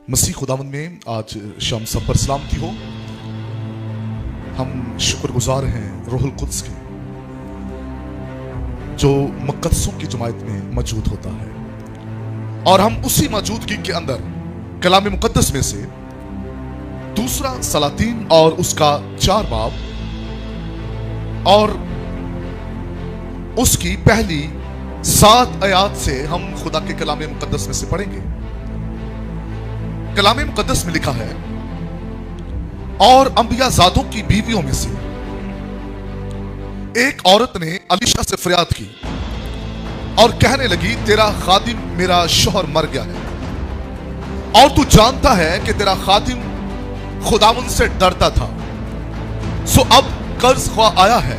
मसीह खुदावंद में आज शाम सब पर सलामती हो। हम शुक्रगुजार हैं रूहुल कुद्स के जो मुक़द्दसों की जमात में मौजूद होता है, और हम उसी मौजूदगी के अंदर कलाम मुक़द्दस में से दूसरा सलातीन और उसका 4 बाब और उसकी पहली 7 आयात से हम खुदा के कलाम मुक़द्दस में से पढ़ेंगे। कलाम मुक़द्दस में लिखा है, और अंबिया ज़ादों की बीवियों में से एक औरत ने अलीशा से फरियाद की और कहने लगी, तेरा खादिम मेरा शौहर मर गया है, और तू जानता है कि तेरा खादिम खुदावंद से डरता था। सो अब कर्ज ख्वाह आया है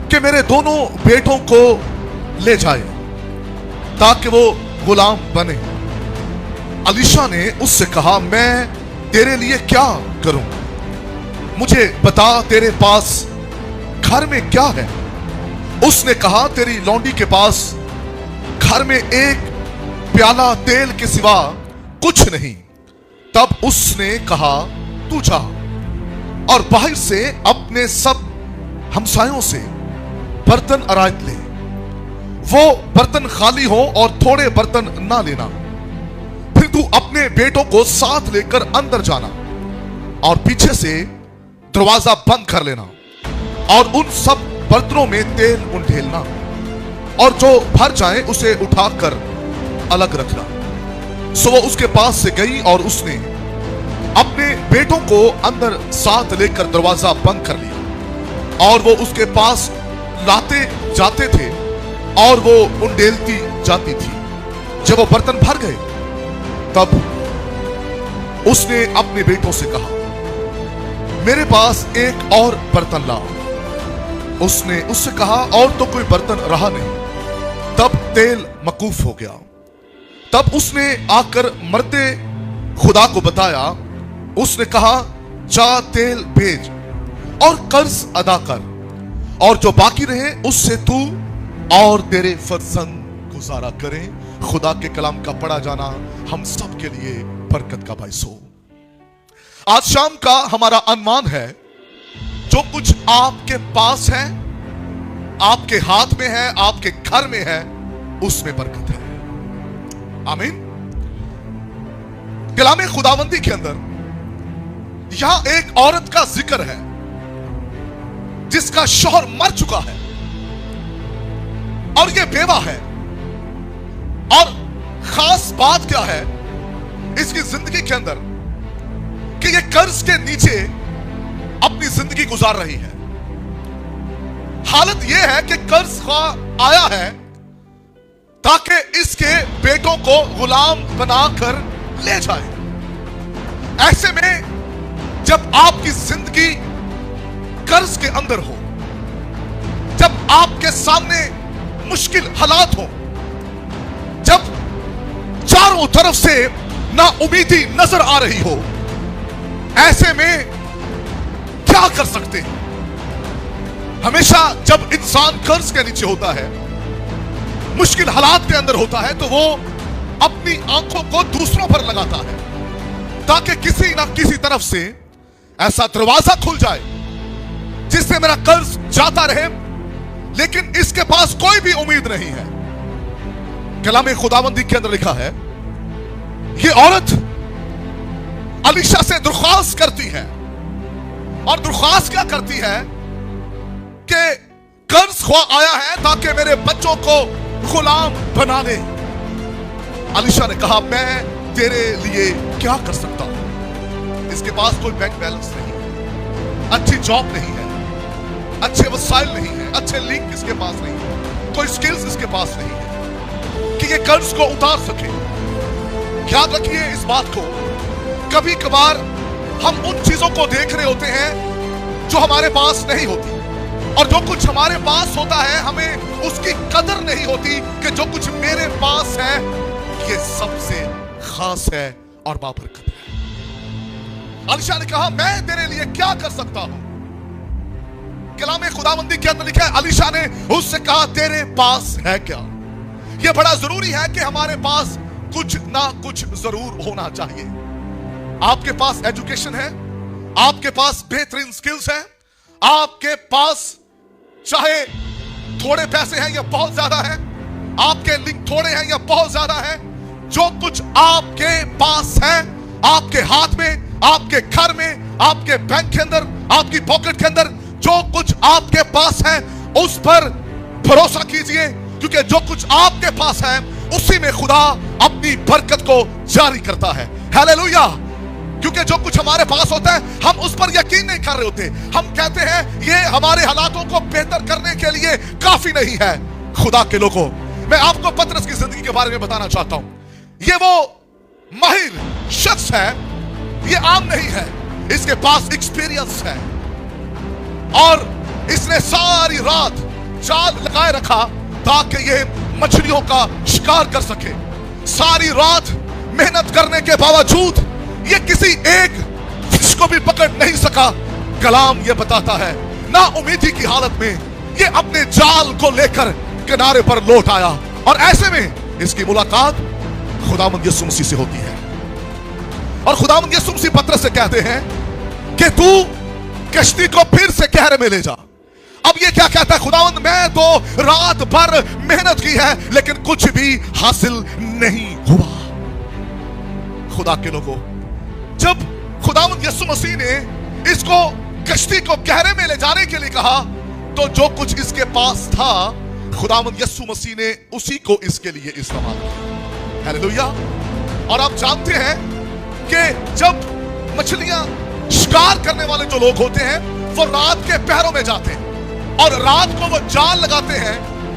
कि मेरे दोनों बेटों को ले जाए ताकि वो गुलाम बने। अलीशा ने उससे कहा, मैं तेरे लिए क्या करूं? मुझे बता, तेरे पास घर में क्या है? उसने कहा, तेरी लौंडी के पास घर में एक प्याला तेल के सिवा कुछ नहीं। तब उसने कहा, तू जा और बाहर से अपने सब हमसायों से बर्तन आरायत ले। वो बर्तन खाली हो और थोड़े बर्तन ना लेना। फिर तू अपने बेटों को साथ लेकर अंदर जाना और पीछे से दरवाजा बंद कर लेना, और उन सब बर्तनों में तेल उंडेलना, और जो भर जाए उसे उठाकर अलग रखना। सो वो उसके पास से गई और उसने अपने बेटों को अंदर साथ लेकर दरवाजा बंद कर लिया, और वो उसके पास लाते जाते थे और वो उंडेलती जाती थी। जब वो बर्तन भर गए तब उसने अपने बेटों से कहा, मेरे पास एक और बर्तन लाओ। उसने उससे कहा, और तो कोई बर्तन रहा नहीं। तब तेल मकूफ हो गया। तब उसने आकर मर्दे खुदा को बताया। उसने कहा, जा तेल भेज और कर्ज अदा कर, और जो बाकी रहे उससे तू और तेरे फर्जंद गुजारा करें। खुदा के कलाम का पढ़ा जाना हम सब के लिए बरकत का बाइस हो। आज शाम का हमारा अनुमान है, जो कुछ आपके पास है, आपके हाथ में है, आपके घर में है, उसमें बरकत है। आमीन। कलाम खुदावंदी के अंदर यहां एक औरत का जिक्र है जिसका शौहर मर चुका है और यह बेवा है। और खास बात क्या है इसकी जिंदगी के अंदर कि यह कर्ज के नीचे अपनी जिंदगी गुजार रही है। हालत यह है कि कर्ज ख्वाह आया है ताकि इसके बेटों को गुलाम बनाकर ले जाए। ऐसे में जब आपकी जिंदगी कर्ज के अंदर हो, जब आपके सामने मुश्किल हालात हो, जब चारों तरफ से ना उम्मीदी नजर आ रही हो, ऐसे में क्या कर सकते हैं? हमेशा जब इंसान कर्ज के नीचे होता है, मुश्किल हालात के अंदर होता है, तो वो अपनी आंखों को दूसरों पर लगाता है ताकि किसी ना किसी तरफ से ऐसा दरवाजा खुल जाए जिससे मेरा कर्ज जाता रहे, लेकिन इसके पास कोई भी उम्मीद नहीं है। कलाम खुदावंदी के अंदर लिखा है, ये औरत अलीशा से दरख्वास्त करती है, और दरख्वास्त क्या करती है कि कर्ज ख्वाह आया है ताकि मेरे बच्चों को गुलाम बना दे। अलीशा ने कहा, मैं तेरे लिए क्या कर सकता हूं? इसके पास कोई बैंक बैलेंस नहीं है, अच्छी जॉब नहीं है, अच्छे वसाइल नहीं है, अच्छे लिंक इसके पास नहीं है, कोई स्किल्स इसके पास नहीं है कि ये कर्ज को उतार सके। याद रखिए इस बात को, कभी कभार हम उन चीजों को देख रहे होते हैं जो हमारे पास नहीं होती, और जो कुछ हमारे पास होता है हमें उसकी कदर नहीं होती कि जो कुछ मेरे पास है ये सबसे खास है और बाबरकत है। अलीशा ने कहा, मैं तेरे लिए क्या कर सकता हूं? कलाम खुदावंदी के अंदर लिखा है, अलीशा ने उससे कहा, तेरे पास है क्या? यह बड़ा जरूरी है कि हमारे पास कुछ ना कुछ जरूर होना चाहिए। आपके पास एजुकेशन है, आपके पास बेहतरीन स्किल्स है, आपके पास चाहे थोड़े पैसे हैं या बहुत ज्यादा है, आपके लिंक थोड़े हैं या बहुत ज्यादा है, जो कुछ आपके पास है, आपके हाथ में, आपके घर में, आपके बैंक के अंदर, आपकी पॉकेट के अंदर जो कुछ आपके पास है उस पर भरोसा कीजिए, क्योंकि जो कुछ आपके पास है उसी में खुदा अपनी बरकत को जारी करता है। हालेलुया। क्योंकि जो कुछ हमारे पास होता है हम उस पर यकीन नहीं कर रहे होते, हम कहते हैं ये हमारे हालातों को बेहतर करने के लिए काफी नहीं है। खुदा के लोगों, मैं आपको पतरस की जिंदगी के बारे में बताना चाहता हूं। ये वो माहिर शख्स है, ये आम नहीं है, इसके पास एक्सपीरियंस है और इसने सारी रात जाल लगाए रखा ताकि ये मछलियों का शिकार कर सके। सारी रात मेहनत करने के बावजूद ये किसी एक फिश को भी पकड़ नहीं सका। कलाम ये बताता है ना उम्मीदी की हालत में ये अपने जाल को लेकर किनारे पर लौट आया और ऐसे में इसकी मुलाकात खुदावंद यीशु मसीह से होती है और खुदावंद यीशु मसीह पतरस से कहते हैं कि तू कश्ती को फिर से गहरे में ले जा। अब ये क्या कहता है? खुदावंद मैं तो रात भर मेहनत की है लेकिन कुछ भी हासिल नहीं हुआ। खुदा के लोगों, जब खुदावंद यीशु मसीह ने इसको कश्ती को गहरे में ले जाने के लिए कहा तो जो कुछ इसके पास था खुदावंद यीशु मसीह ने उसी को इसके लिए इस्तेमाल किया। हालेलुया। और आप जानते हैं कि जब मछलियां शिकार करने वाले जो लोग होते हैं वो रात के पहरों में जाते हैं और रात को वो जाल लगाते हैं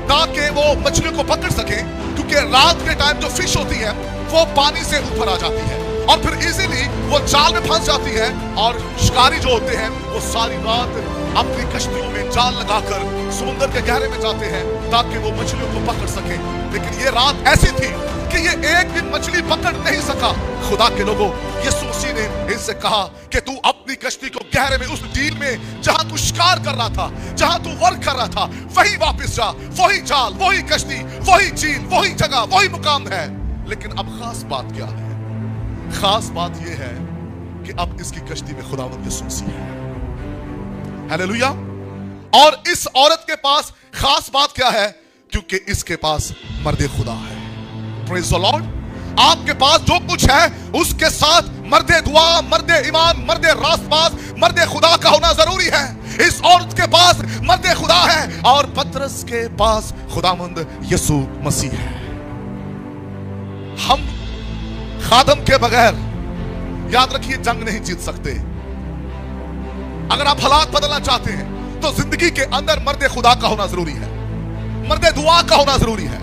ताकि वो मछलियों को पकड़ सके, क्योंकि रात के टाइम जो फिश होती है वो पानी से ऊपर आ जाती है और फिर इजीली वो जाल में फंस जाती है और शिकारी जो होते हैं वो सारी रात अपनी कश्तियों में जाल लगाकर समुद्र के गहरे में जाते हैं ताकि वो मछलियों को पकड़ सके। लेकिन ये रात ऐसी थी कि ये एक भी मछली पकड़ नहीं सका। खुदा के लोगों, यीशु मसीह ने इनसे कहा कि तू अपनी कश्ती को गहरे में उस झील में जहां तू शिकार कर रहा था, जहां तू वर्क कर रहा था, वही वापस जा। वही जाल, वही कश्ती, वही झील, वही जगह, वही मुकाम है। लेकिन अब खास बात क्या है? खास बात यह है कि अब इसकी कश्ती में खुदावंद यीशु मसीह है। हालेलुया। और इस औरत के पास खास बात क्या है? क्योंकि इसके पास मर्दे खुदा है। Praise the Lord. आपके पास जो कुछ है उसके साथ मर्दे दुआ, मर्दे ईमान, मर्दे रास्तबाज, मर्दे खुदा का होना जरूरी है। इस औरत के पास मर्दे खुदा है और पतरस के पास खुदावंद यीशु मसीह है। हम खादम के बगैर, याद रखिए, जंग नहीं जीत सकते। अगर आप हालात बदलना चाहते हैं तो जिंदगी के अंदर मर्दे खुदा का होना जरूरी है, मर्दे दुआ का होना जरूरी है।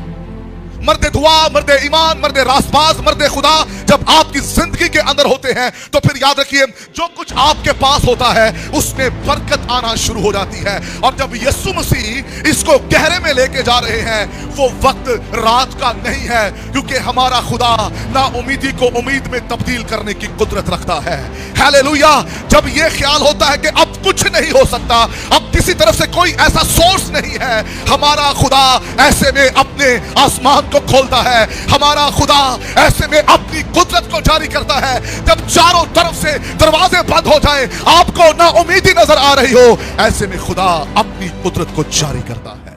मर्दे दुआ, मर्दे ईमान, मर्दे रास्तबाज, मर्दे खुदा जब आपकी जिंदगी के अंदर होते हैं तो फिर याद रखिए जो कुछ आपके पास होता है उसमें बरकत आना शुरू हो जाती है। और जब यीशु मसीह इसको गहरे में लेके जा रहे हैं वो वक्त रात का नहीं है, क्योंकि हमारा खुदा ना उम्मीदी को उम्मीद में तब्दील करने की कुदरत रखता है। हालेलुया। जब ये ख्याल होता है कि अब कुछ नहीं हो सकता, अब किसी तरफ से कोई ऐसा सोर्स नहीं है, हमारा खुदा ऐसे में अपने आसमान को खोलता है। हमारा खुदा ऐसे में अपनी कुदरत को जारी करता है। जब चारों तरफ से दरवाजे बंद हो जाए, आपको ना उम्मीदी नजर आ रही हो, ऐसे में खुदा अपनी कुदरत को जारी करता है।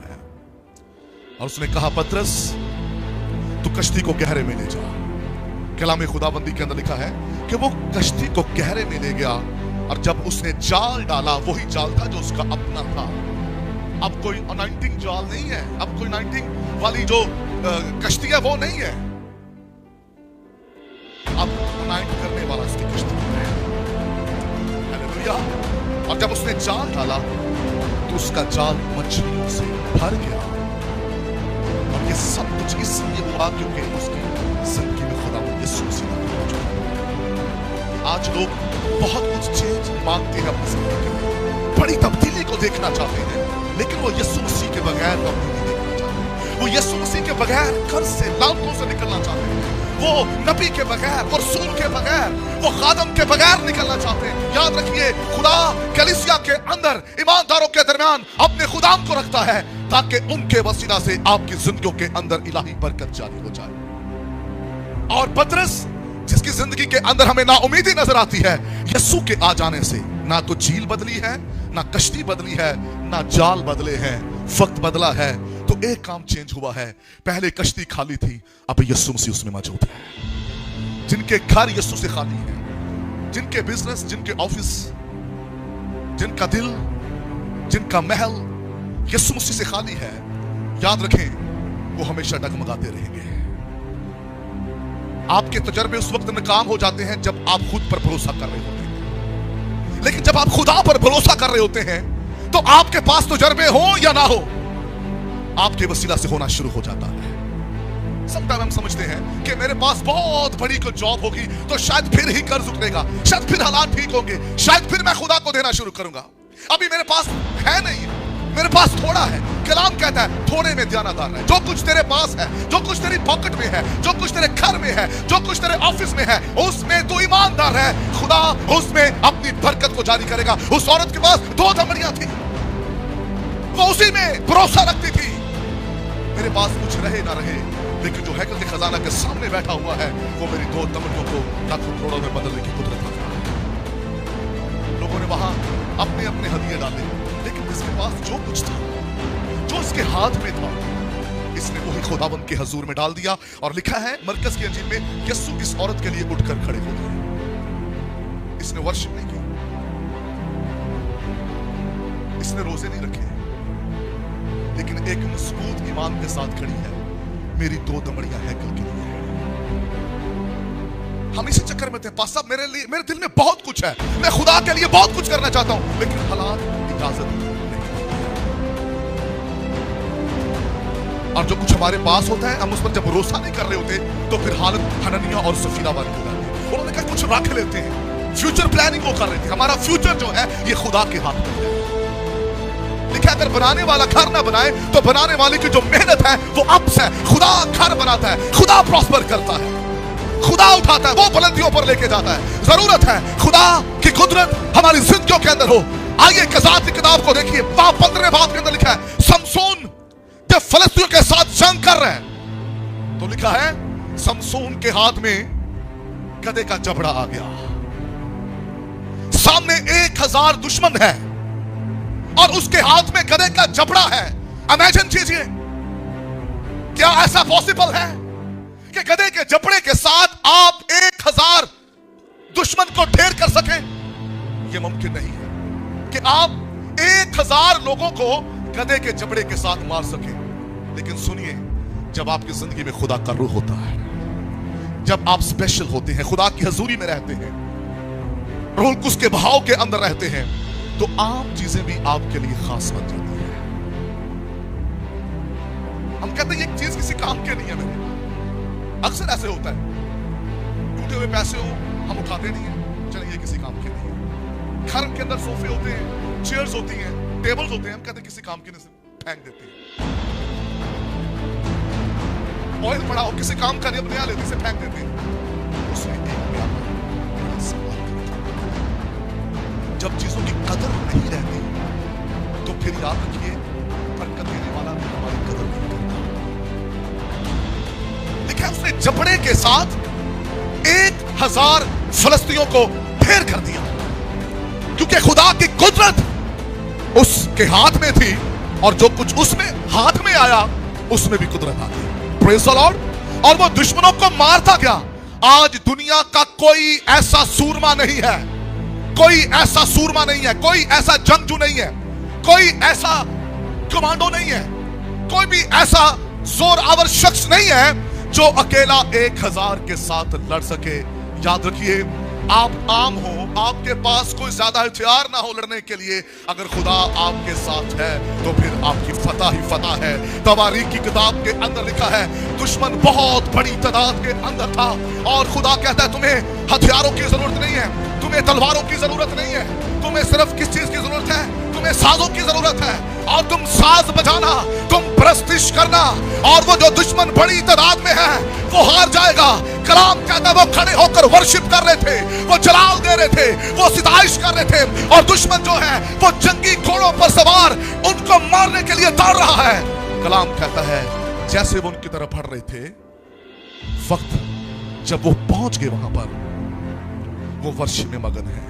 और उसने कहा, पतरस तू कश्ती को गहरे में ले जा। कलाम खुदाबंदी के अंदर लिखा है कि वो कश्ती को गहरे में ले गया और जब उसने जाल डाला, वही जाल था जो उसका अपना था। अब कोई अनाइंटिंग जाल नहीं है, अब कोई अनाइंटिंग वाली जो कश्ती है वो नहीं है, अब अनाइंट करने वाला उसकी कश्ती है। हालेलुया। और जब उसने जाल डाला तो उसका जाल मछलियों से भर गया और ये सब कुछ इसलिए हुआ क्योंकि उसकी जिंदगी में खुदा यीशु मसीह मौजूद है। आज लोग बहुत कुछ चेंज मांगते हैं अपनी जिंदगी में, बड़ी तब्दीली को देखना चाहते हैं, लेकिन वो यीशु मसीह के बगैर तब्दीली देखना चाहते हैं। वो यीशु मसीह के बगैर कर्ज से, लानतों से निकलना चाहते हैं। वो नबी के बगैर, वो रसूल के बगैर, वो खादम के बगैर निकलना चाहते हैं। याद रखिए, खुदा कलीसिया के अंदर ईमानदारों के दरमियान अपने खुदाम को रखता है ताकि उनके वसीला से आपकी जिंदगियों के अंदर इलाही बरकत जारी हो जाए। और पतरस जिसकी जिंदगी के अंदर हमें नाउमीदी नजर आती है, यीशु के आ जाने से ना तो झील बदली है, ना कश्ती बदली है, ना जाल बदले हैं, वक्त बदला है। तो एक काम चेंज हुआ है, पहले कश्ती खाली थी, अब यीशु मसीह उसमें मौजूद है। जिनके घर यीशु से खाली है, जिनके बिजनेस, जिनके ऑफिस, जिनका दिल, जिनका महल यीशु मसीह से खाली है, याद रखें वो हमेशा डगमगाते रहेंगे। आपके तजर्बे उस वक्त नाकाम हो जाते हैं जब आप खुद पर भरोसा कर रहे होते हैं, लेकिन जब आप खुदा पर भरोसा कर रहे होते हैं तो आपके पास तजर्बे हो या ना हो, आपके वसीला से होना शुरू हो जाता है। समटाइम हम समझते हैं कि मेरे पास बहुत बड़ी कोई जॉब होगी तो शायद फिर ही कर्ज उतरेगा, शायद फिर हालात ठीक होंगे, शायद फिर मैं खुदा को देना शुरू करूंगा। अभी मेरे पास है नहीं, मेरे पास थोड़ा है। कलाम कहता है थोड़े में ध्यानदार रहे। जो कुछ तेरे पास है, जो कुछ तेरी पॉकेट में है, जो कुछ तेरे घर में है, जो कुछ तेरे ऑफिस में है, उसमें तू ईमानदार है, खुदा उसमें अपनी बरकत को जारी करेगा। उस औरत के पास 2 दमड़ियां थी, वो उसी में भरोसा रखती थी। मेरे पास कुछ रहे ना रहे, लेकिन जो हैकल के खजाना के सामने बैठा हुआ है वो मेरी 2 दमड़ियों को लाखों करोड़ों में बदलने की कुदरत रखता है। लोगों ने वहां अपने अपने हदिये डाले, लेकिन इसके पास जो कुछ था, जो इसके हाथ में था, इसने वही खुदावंद के हजूर में डाल दिया। और लिखा है मरकज की अंजील में, यीशु इस औरत के लिए उठकर खड़े हो गए। इसने वर्शिप नहीं की, इसने रोजे नहीं रखे, लेकिन एक मजबूत ईमान के साथ खड़ी है, मेरी 2 दमड़ियां हैकल के लिए है। हम इसी चक्कर में थे, पास साहब मेरे लिए, मेरे दिल में बहुत कुछ है, मैं खुदा के लिए बहुत कुछ करना चाहता हूं, लेकिन हालात इजाजत नहीं। और जो कुछ हमारे पास होता है हम उस पर जब भरोसा नहीं कर रहे होते तो फिर हालत हननिया और सफीरा वाली हो जाती है। उन्होंने कहा कुछ रख लेते हैं, फ्यूचर प्लानिंग वो कर रहे थे। हमारा फ्यूचर जो है ये खुदा के हाथ में है। लिखा अगर बनाने वाला घर ना बनाए तो बनाने वाले की जो मेहनत है वो अप्स है। खुदा घर बनाता है, खुदा प्रॉस्पर करता है, खुदा उठाता है, वो बुलंदियों पर लेके जाता है। जरूरत है खुदा की कुदरत हमारी जिंदगियों के अंदर हो। आइए कज़ात की किताब को देखिए, 15वें बाब के अंदर लिखा है समसून जब फलस्तीनियों के साथ जंग कर रहे हैं तो लिखा है समसून के हाथ में गधे का जबड़ा आ गया। सामने 1000 दुश्मन है और उसके हाथ में गधे का जबड़ा है। इमेजिन कीजिए, क्या ऐसा पॉसिबल है कि गधे के जबड़े के साथ आप 1000 दुश्मन को ढेर कर सकें? यह मुमकिन नहीं है कि आप 1000 लोगों को गधे के जबड़े के साथ मार सकें। लेकिन सुनिए, जब आपकी जिंदगी में खुदा का रूह होता है, जब आप स्पेशल होते हैं, खुदा की हजूरी में रहते हैं, रूह कुछ के भाव के अंदर रहते हैं, तो आम चीजें भी आपके लिए खास बन जाती है। हम कहते हैं एक चीज किसी काम के नहीं है मेरे, अक्सर ऐसे होता है, टूटे हुए पैसे हो हम उठाते नहीं है, चलिए ये किसी काम के नहीं है। घर के अंदर सोफे होते हैं, चेयर्स होती हैं, टेबल्स होते हैं, हम कहते हैं किसी काम के नहीं, फेंक देते हैं। ऑयल पड़ा हो किसी काम का नहीं, अपने यहाँ लेते से फेंक देते हैं। उसमें एक बड़ा सवाल करता है, जब चीजों की कदर नहीं रहती तो फिर याद रखिए बरकत देने वाला भी हमारी कदर नहीं करता। देखिए उसने जबड़े के साथ 1000 फलस्तीनियों को ढेर कर दिया, क्योंकि खुदा की कुदरत उसके हाथ में थी और जो कुछ उसमें हाथ में आया उसमें भी कुदरत आ गई। Praise the Lord. और वो दुश्मनों को मारता गया। आज दुनिया का कोई ऐसा सूरमा नहीं है, कोई ऐसा सूरमा नहीं है, कोई ऐसा जंगजू नहीं है, कोई ऐसा कमांडो नहीं है, कोई भी ऐसा जोरावर शख्स नहीं है जो अकेला 1000 के साथ लड़ सके। याद रखिए, आप आम हो, आपके पास कोई ज्यादा हथियार ना हो लड़ने के लिए, अगर खुदा आपके साथ है तो फिर आपकी फतह ही फतह है। तवारीख की किताब के अंदर लिखा है दुश्मन बहुत बड़ी तादाद के अंदर था और खुदा कहता है तुम्हें हथियारों की जरूरत नहीं है, तुम्हें तलवारों की जरूरत नहीं है, तुम्हें सिर्फ किस चीज की जरूरत है? तुम्हें साजों की जरूरत है, और तुम साज बजाना, तुम प्रस्तिश करना, और वो जो दुश्मन बड़ी तादाद में है वो हार जाएगा। कलाम कहता है वो खड़े होकर वर्शिप कर रहे थे, वो जलाल दे रहे थे, वो सिताइश कर रहे थे, और दुश्मन जो है वो जंगी घोड़ों पर सवार उनको मारने के लिए दौड़ रहा है। कलाम कहता है जैसे वो उनकी तरफ बढ़ रहे थे, वक्त जब वो पहुंच गए वहां पर, वो वर्षी में मगन है।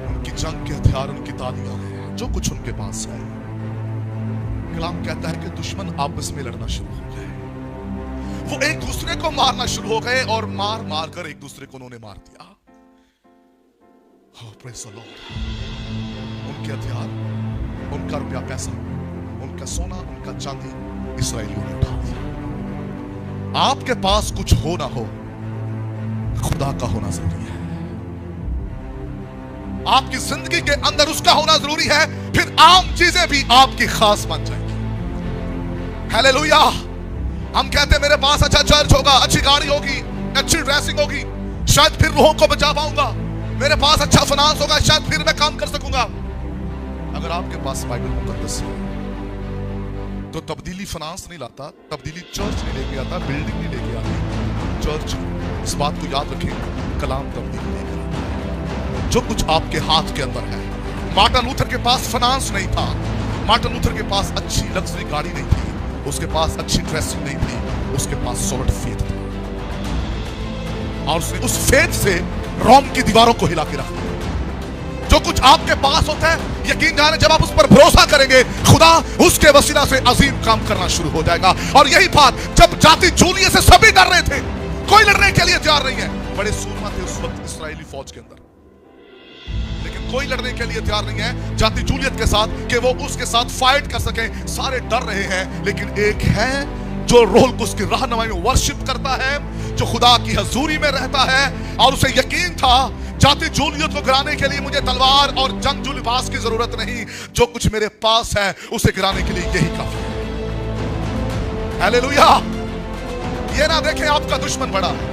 उनकी जंग के हथियार, उनकी तालियां हैं, जो कुछ उनके पास है। कलाम कहता है कि दुश्मन आपस में लड़ना शुरू हो गए। वो एक दूसरे को मारना शुरू हो गए और मार मार कर एक दूसरे को उन्होंने मार दिया। Oh, praise the Lord। उनके हथियार, उनका रुपया पैसा, उनका सोना, उनका चांदी इस्राएलियों ने उठा दिया। आपके पास कुछ हो ना हो, खुदा का होना जरूरी है। आपकी जिंदगी के अंदर उसका होना जरूरी है, फिर आम चीजें भी आपकी खास बन जाएंगी। हालेलुया। हम कहते हैं मेरे पास अच्छा चर्च होगा, अच्छी गाड़ी होगी, अच्छी ड्रेसिंग होगी, शायद फिर रूहों को बचा पाऊंगा। मेरे पास अच्छा फाइनेंस होगा, शायद फिर मैं काम कर सकूंगा। अगर आपके पास बाइबल मुकद्दस है तो तब्दीली फाइनेंस नहीं लाता, तब्दीली चर्च नहीं लेके आता, बिल्डिंग नहीं लेके आती। चर्च, इस बात को याद रखें, कलाम तब्दीली लेकर आता है। जो कुछ आपके हाथ के अंदर है। मार्टिन लूथर के पास फाइनेंस नहीं था, मार्टिन लूथर के पास अच्छी लग्जरी गाड़ी नहीं थी, उसके पास अच्छी ड्रेसिंग नहीं थी, उसके पास सॉलिड फेथ था। और उसने उस फेथ से रोम की दीवारों को हिला के रख दिया। जो कुछ आपके पास होता है, यकीन जाने जब आप उस पर भरोसा करेंगे, खुदा उसके वसीला से अजीम काम करना शुरू हो जाएगा। और यही बात जब जाति जूलियस से सभी डर रहे थे, कोई लड़ने के लिए तैयार नहीं है। बड़े सूरमा थे उस वक्त इस्राएली फौज के अंदर, लेकिन कोई लड़ने के लिए तैयार नहीं है जाति जूलियत के साथ कि वो उसके साथ फाइट कर सके। सारे डर रहे हैं, लेकिन एक है जो रोल को उसकी रहनुमाई में वर्शिप करता है, जो खुदा की हजूरी में रहता है। और उसे यकीन था जाति जूलियत को गिराने के लिए मुझे तलवार और जंगजू लिबास की जरूरत नहीं, जो कुछ मेरे पास है उसे गिराने के लिए यही काफी है। हालेलुया। ये ना देखें आपका दुश्मन बड़ा है,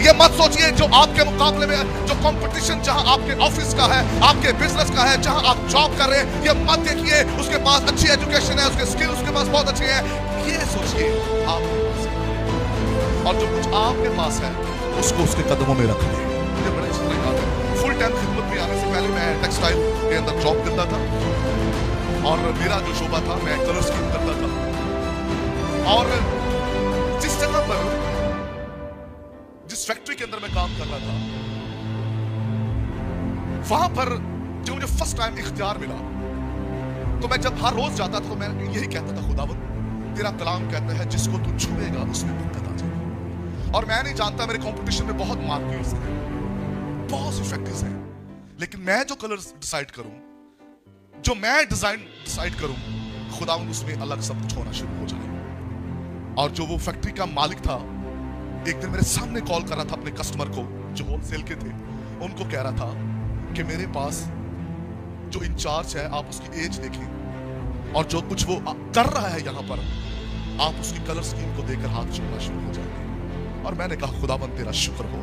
ये मत सोचिए जो आपके मुकाबले में जो कंपटीशन जहां आपके ऑफिस का है, आपके बिजनेस का है, जहां आप जॉब कर रहे हैं, ये मत देखिए उसके पास अच्छी एजुकेशन है, उसके स्किल उसके पास बहुत अच्छे हैं। ये सोचिए आपके पास है, और जो कुछ आपके पास है उसको उसके कदमों में रख ले। मुझे बड़ा अच्छा लगा, फुल टाइम खिदमत में आने से पहले मैं टेक्सटाइल के अंदर जॉब करता था, और मेरा जो शोबा था मैं कलर स्कीम करता था। और जिस जगह पर, जिस फैक्ट्री के अंदर मैं काम कर रहा था, वहां पर जो मुझे फर्स्ट टाइम इख्तियार मिला, तो मैं जब हर रोज जाता था तो मैं यही कहता था, खुदावंद तेरा कलाम कहता है जिसको तू छुएगा उसमें बरकत आ जाएगी। और मैं नहीं जानता, मेरे कंपटीशन में बहुत मार्केट्स हैं, बहुत सी फैक्ट्रीज हैं, लेकिन मैं जो कलर डिसाइड करूं, जो मैं डिजाइन डिसाइड करूं, खुदावंद उसमें अलग सब कुछ होना शुरू हो जाए। और जो वो फैक्ट्री का मालिक था, एक दिन मेरे सामने कॉल कर रहा था अपने कस्टमर को जो होलसेल के थे, उनको कह रहा था कि मेरे पास जो इंचार्ज है आप उसकी एज देखें, और जो कुछ वो कर रहा है यहां पर, आप उसकी कलर स्कीम को देखकर हाथ जोड़ना शुरू हो जाएंगे। और मैंने कहा खुदाबंद तेरा शुक्र हो,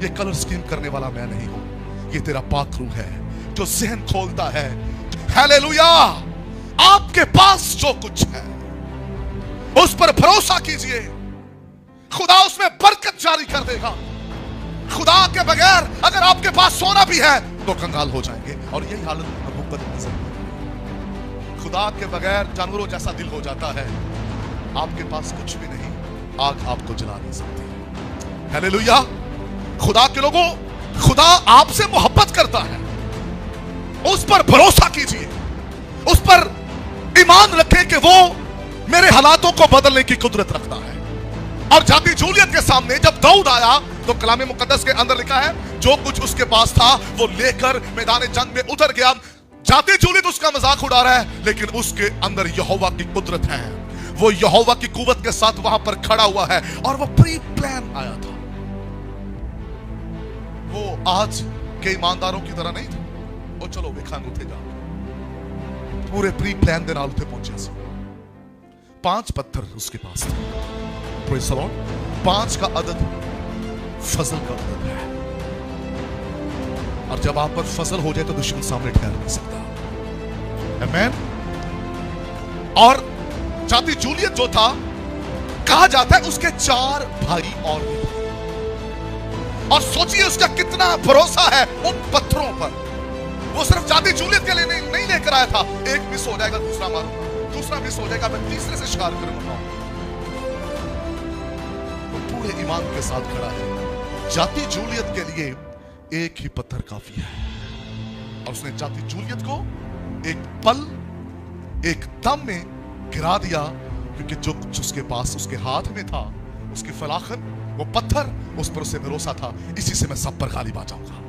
ये कलर स्कीम करने वाला मैं नहीं हूं, ये तेरा पाक रूह है जो ज़हन खोलता है। हालेलुया। आपके पास जो कुछ है उस पर भरोसा कीजिए, खुदा उसमें बरकत जारी कर देगा। खुदा के बगैर अगर आपके पास सोना भी है तो कंगाल हो जाएंगे, और यही हालत नबूकदनेस्सर की। खुदा के बगैर जानवरों जैसा दिल हो जाता है, आपके पास कुछ भी नहीं, आग आपको जला नहीं सकती। हालेलुया। खुदा के लोगों, खुदा आपसे मोहब्बत करता है, उस पर भरोसा कीजिए, उस पर ईमान रखें कि वो मेरे हालातों को बदलने की कुदरत रखता है। और जाति जूलियत के सामने जब दाऊद आया तो कलाम मुकद्दस के अंदर लिखा है जो कुछ उसके पास था वो लेकर मैदान जंग में उतर गया। जाति जूलियत उसका मजाक उड़ा रहा है, लेकिन उसके अंदर यहोवा की कुदरत है, वो यहोवा की कुव्वत के साथ वहां पर खड़ा हुआ है, और वो प्री प्लान आया था। वो आज के ईमानदारों की तरह नहीं था, वो चलो वेखान उठेगा, पूरे प्री प्लान दे नाल उठे पहुंचे सी। 5 पत्थर उसके पास थे, प्रेज़ द लॉर्ड। 5 का अदद फजल का अदद है, और जब आप पर फजल हो जाए तो दुश्मन सामने ठहर नहीं सकता। आमीन। और जाति जूलियत जो था, कहा जाता है उसके 4 भाई और भी थे, और सोचिए उसका कितना भरोसा है उन पत्थरों पर। वो सिर्फ जाति जूलियत के लिए नहीं लेकर आया था, एक मिस हो जाएगा दूसरा मारूंगा, दूसरा मिस हो जाएगा मैं तीसरे से शिकार करूंगा। पूरे ईमान के साथ खड़ा है। जाति जूलियत के लिए एक ही पत्थर काफी है, और उसने जाति जूलियत को एक पल, एक दम में गिरा दिया, क्योंकि जो कुछ उसके पास, उसके हाथ में था, उसकी फलाखन, वो पत्थर, उस पर उसे भरोसा था। इसी से मैं सब पर गालिब आ जाऊंगा।